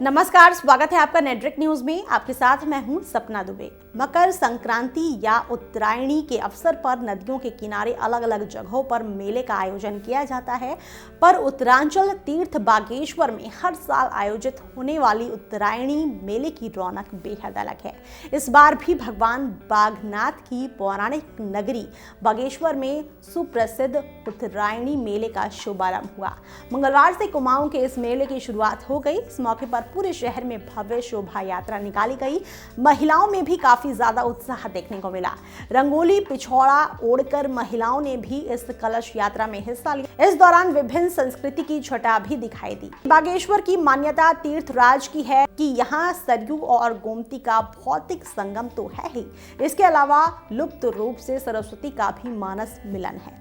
नमस्कार, स्वागत है आपका नेटवर्क न्यूज में। आपके साथ मैं हूं सपना दुबे। मकर संक्रांति या उत्तरायणी के अवसर पर नदियों के किनारे अलग अलग जगहों पर मेले का आयोजन किया जाता है, पर उत्तरांचल तीर्थ बागेश्वर में हर साल आयोजित होने वाली उत्तरायणी मेले की रौनक बेहद अलग है। इस बार भी भगवान बागनाथ की पौराणिक नगरी बागेश्वर में सुप्रसिद्ध उत्तरायणी मेले का शुभारंभ हुआ। मंगलवार से कुमाऊं के इस मेले की शुरुआत हो गई। इस मौके पर पूरे शहर में भव्य शोभा यात्रा निकाली गई। महिलाओं में भी काफी ज्यादा उत्साह देखने को मिला। रंगोली पिछौड़ा ओढ़कर महिलाओं ने भी इस कलश यात्रा में हिस्सा लिया। इस दौरान विभिन्न संस्कृति की छटा भी दिखाई दी। बागेश्वर की मान्यता तीर्थराज की है कि यहाँ सरयू और गोमती का भौतिक संगम तो है ही, इसके अलावा लुप्त रूप से सरस्वती का भी मानस मिलन है।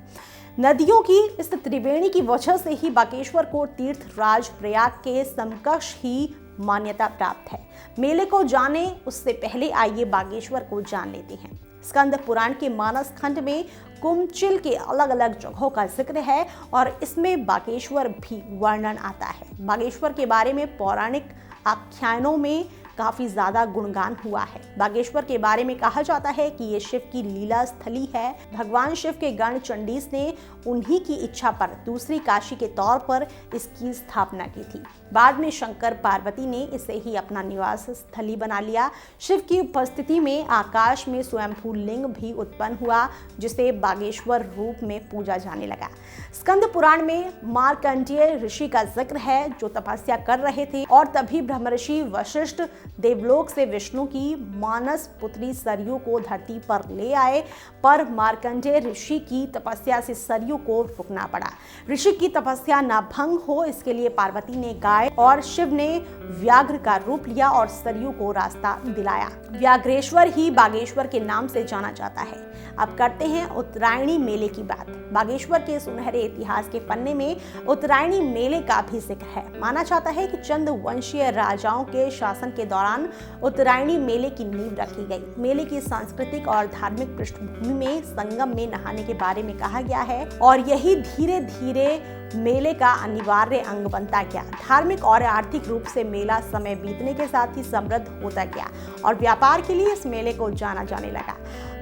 नदियों की इस त्रिवेणी की वजह से ही बागेश्वर को तीर्थराज प्रयाग के समकक्ष ही मान्यता प्राप्त है। मेले को जाने उससे पहले आइए बागेश्वर को जान लेते हैं। स्कंद पुराण के मानस खंड में कुमचिल के अलग अलग जगहों का जिक्र है और इसमें बागेश्वर भी वर्णन आता है। बागेश्वर के बारे में पौराणिक आख्यानों में काफी ज्यादा गुणगान हुआ है। बागेश्वर के बारे में कहा जाता है कि ये शिव की लीला स्थली है। भगवान शिव के गण चंडीस ने उन्हीं की इच्छा पर दूसरी काशी के तौर पर इसकी स्थापना की थी। बाद में शंकर पार्वती ने इसे ही अपना निवास स्थली बना लिया। शिव की उपस्थिति में आकाश में स्वयंभू लिंग भी उत्पन्न हुआ, जिसे बागेश्वर रूप में पूजा जाने लगा। स्कंद पुराण में मार्कंडेय ऋषि का जिक्र है, जो तपस्या कर रहे थे और तभी ब्रह्मर्षि वशिष्ठ देवलोक से विष्णु की मानस पुत्री सरयू को धरती पर ले आए, पर मार्कंडेय ऋषि की तपस्या से सरयू को रुकना पड़ा। ऋषि की तपस्या न भंग हो, इसके लिए पार्वती ने गाय और शिव ने व्याघ्र का रूप लिया और सरयू को रास्ता दिलाया। व्याघ्रेश्वर ही बागेश्वर के नाम से जाना जाता है। अब करते हैं उत्तरायणी मेले की बात। बागेश्वर के सुनहरे इतिहास के पन्ने में उत्तरायणी मेले का भी जिक्र है। माना जाता है कि चंद वंशीय राजाओं के शासन के दौरान उत्तरायणी मेले की नींव रखी गई। मेले की सांस्कृतिक और धार्मिक पृष्ठभूमि में संगम में नहाने के बारे में कहा गया है और यही धीरे धीरे मेले का अनिवार्य अंग बनता गया। धार्मिक और आर्थिक रूप से मेला समय बीतने के साथ ही समृद्ध होता गया और व्यापार के लिए इस मेले को जाना जाने लगा।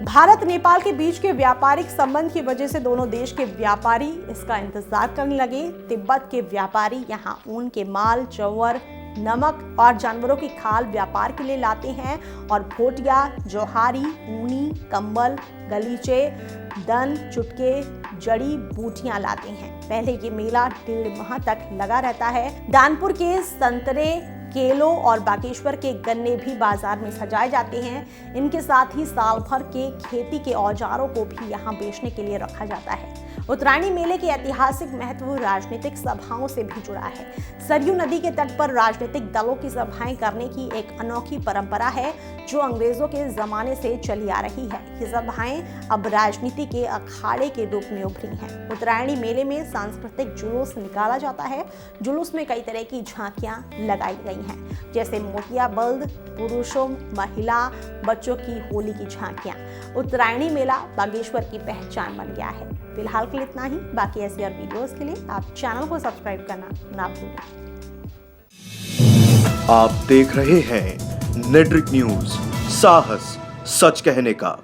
भारत नेपाल के बीच के व्यापारिक संबंध की वजह से दोनों देश के व्यापारी इसका इंतजार करने लगे। तिब्बत के व्यापारी यहाँ ऊन के माल, चौवर, नमक और जानवरों की खाल व्यापार के लिए लाते हैं और भोटिया, जोहारी, ऊनी, कंबल, गलीचे, दन, चुटके, जड़ी बूटियां लाते हैं। पहले ये मेला 1.5 माह तक लगा रहता है। दानपुर के संतरे, केलों और बागेश्वर के गन्ने भी बाजार में सजाए जाते हैं। इनके साथ ही साल भर के खेती के औजारों को भी यहाँ बेचने के लिए रखा जाता है। उत्तरायणी मेले के ऐतिहासिक महत्व राजनीतिक सभाओं से भी जुड़ा है। सरयू नदी के तट पर राजनीतिक दलों की सभाएं करने की एक अनोखी परंपरा है, जो अंग्रेजों के जमाने से चली आ रही है। ये सभाएं अब राजनीति के अखाड़े के रूप में उभरी हैं। उत्तरायणी मेले में सांस्कृतिक जुलूस निकाला जाता है। जुलूस में कई तरह की झांकियां लगाई गई हैं, जैसे मोतिया बल्द, पुरुषों, महिला, बच्चों की होली की झांकियां। उत्तरायणी मेला बागेश्वर की पहचान बन गया है। फिलहाल के लिए इतना ही। बाकी ऐसी और वीडियोस के लिए आप चैनल को सब्सक्राइब करना ना भूलें। आप देख रहे हैं नेटवर्क न्यूज, साहस सच कहने का।